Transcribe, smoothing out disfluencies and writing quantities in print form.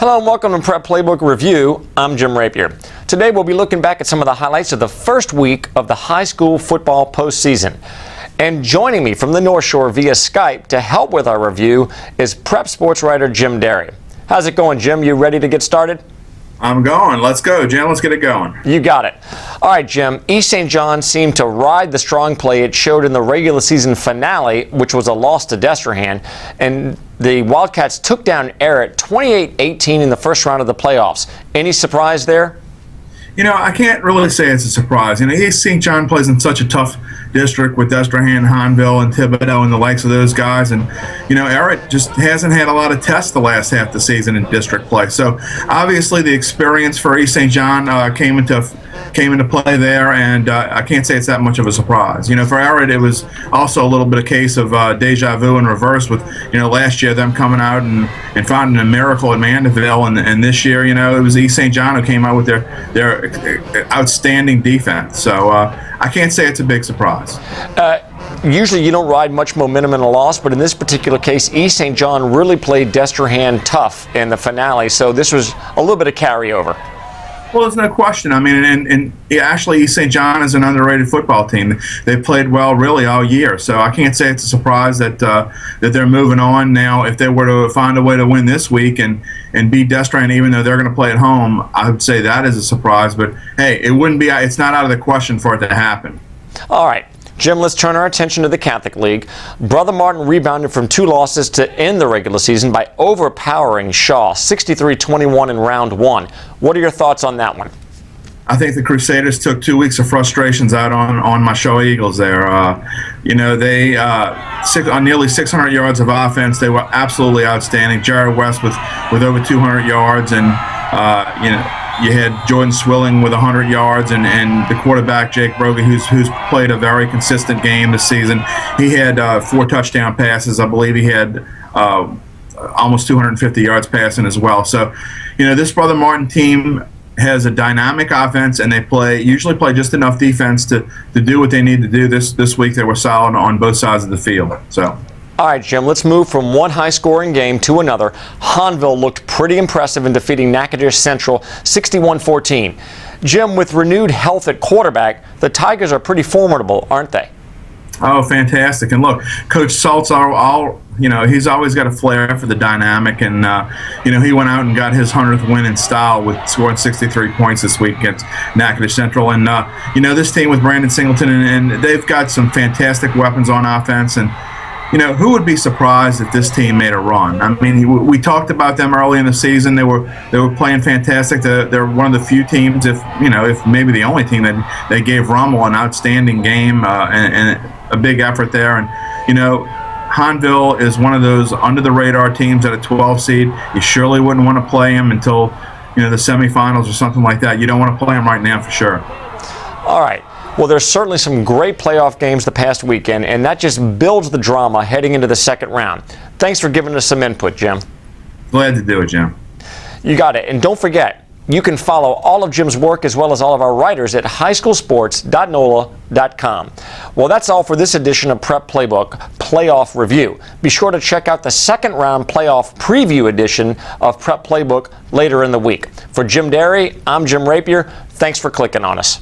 Hello and welcome to Prep Playbook Review. I'm Jim Rapier. Today we'll be looking back at some of the highlights of the first week of the high school football postseason. And joining me from the North Shore via Skype to help with our review is Prep sports writer Jim Derry. How's it going, Jim? You ready to get started? I'm going. Let's go, Jim. Let's get it going. You got it. All right, Jim. East St. John seemed to ride the strong play it showed in the regular season finale, which was a loss to Destrehan, and the Wildcats took down Errett 28-18 in the first round of the playoffs. Any surprise there? You know, I can't really say it's a surprise. You know, East St. John plays in such a tough district with Destrehan, Hahnville, and Thibodaux and the likes of those guys. And, you know, Errett just hasn't had a lot of tests the last half of the season in district play. So, obviously, the experience for East St. John came into play there, and I can't say it's that much of a surprise. You know, for Errett, it was also a little bit of case of deja vu in reverse with, you know, last year them coming out and finding a miracle at Mandeville, and this year, you know, it was East St. John who came out with their outstanding defense. So I can't say it's a big surprise. Usually you don't ride much momentum in a loss, but in this particular case, East St. John really played Destrehan tough in the finale, so this was a little bit of carryover. Well, there's no question. I mean, and actually, East St. John is an underrated football team. They played well really all year, so I can't say it's a surprise that they're moving on now. If they were to find a way to win this week and beat Destrehan, even though they're going to play at home, I would say that is a surprise. But hey, it's not out of the question for it to happen. All right. Jim, let's turn our attention to the Catholic League. Brother Martin rebounded from 2 losses to end the regular season by overpowering Shaw, 63-21 in round 1. What are your thoughts on that one? I think the Crusaders took 2 weeks of frustrations out on my Shaw Eagles there. You know, they on nearly 600 yards of offense, they were absolutely outstanding. Jared West with over 200 yards, and you know, you had Jordan Swilling with 100 yards, and the quarterback, Jake Brogy, who's played a very consistent game this season. He had 4 touchdown passes. I believe he had almost 250 yards passing as well. So, you know, this Brother Martin team has a dynamic offense, and they usually play just enough defense to do what they need to do. This week they were solid on both sides of the field. So. All right, Jim, let's move from one high-scoring game to another. Hahnville looked pretty impressive in defeating Natchitoches Central 61-14. Jim, with renewed health at quarterback, the Tigers are pretty formidable, aren't they? Oh, fantastic. And look, Coach Salt's you know, he's always got a flair for the dynamic, and you know, he went out and got his 100th win in style with scoring 63 points this week against Natchitoches Central. And you know, this team with Brandon Singleton, and they've got some fantastic weapons on offense. And you know, who would be surprised if this team made a run? I mean, we talked about them early in the season. They were playing fantastic. They're one of the few teams, if maybe the only team that they gave Rommel an outstanding game and a big effort there. And you know, Hahnville is one of those under the radar teams at a 12 seed. You surely wouldn't want to play them until, you know, the semifinals or something like that. You don't want to play them right now for sure. All right. Well, there's certainly some great playoff games the past weekend, and that just builds the drama heading into the second round. Thanks for giving us some input, Jim. Glad to do it, Jim. You got it. And don't forget, you can follow all of Jim's work as well as all of our writers at highschoolsports.NOLA.com. Well, that's all for this edition of Prep Playbook Playoff Review. Be sure to check out the second round playoff preview edition of Prep Playbook later in the week. For Jim Derry, I'm Jim Rapier. Thanks for clicking on us.